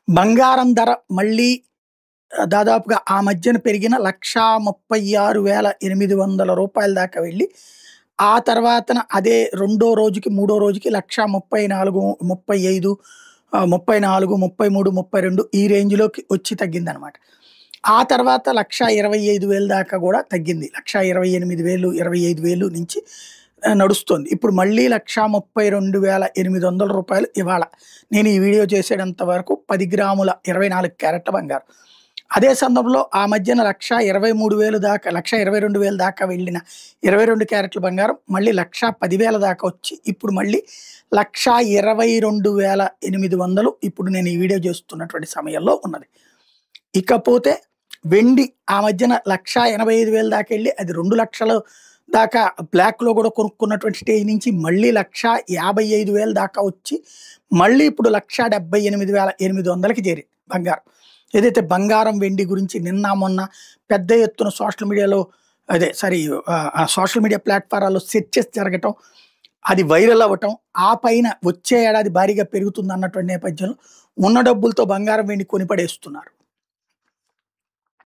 బంగారం ధర మళ్ళీ దాదాపుగా ఆ మధ్యన పెరిగిన 1,36,800 దాకా వెళ్ళి, ఆ తర్వాతన అదే రెండో రోజుకి, మూడో రోజుకి 1,34,000, 35, 34, 33, 32 ఈ రేంజ్‌లోకి వచ్చి తగ్గిందనమాట. ఆ తర్వాత 1,25,000 దాకా గూడా తగ్గింది. 1,28,000, 25,000 నుంచి నడుస్తోంది. ఇప్పుడు మళ్ళీ రూ. 1,32,800 ఇవాళ. నేను ఈ వీడియో చేసేటంత వరకు 10 గ్రాముల 24 క్యారెట్ల బంగారం. అదే సందర్భంలో ఆ మధ్యన 1,23,000 దాకా, 1,22,000 దాకా వెళ్ళిన 22 క్యారెట్ల బంగారం మళ్ళీ 1,10,000 దాకా వచ్చి, ఇప్పుడు మళ్ళీ 1,22,800 ఇప్పుడు నేను ఈ వీడియో చేస్తున్నటువంటి సమయంలో ఉన్నది. ఇకపోతే వెండి ఆ మధ్యన 1,85,000 దాకా వెళ్ళి, అది 2,00,000 దాకా బ్లాక్‌లో కూడా కొనుక్కున్నటువంటి స్టేజ్ నుంచి మళ్ళీ 1,55,000 దాకా వచ్చి, మళ్ళీ ఇప్పుడు 1,78,800కి చేరింది బంగారం. ఏదైతే బంగారం, వెండి గురించి నిన్న, మొన్న పెద్ద ఎత్తున సోషల్ మీడియాలో సోషల్ మీడియా ప్లాట్‌ఫారాల్లో చర్చస్ జరగటం, అది వైరల్ అవ్వటం, ఆ పైన వచ్చే ఏడాది భారీగా పెరుగుతుందన్నటువంటి నేపథ్యంలో ఉన్న డబ్బులతో బంగారం, వెండి కొని పడేస్తున్నారు.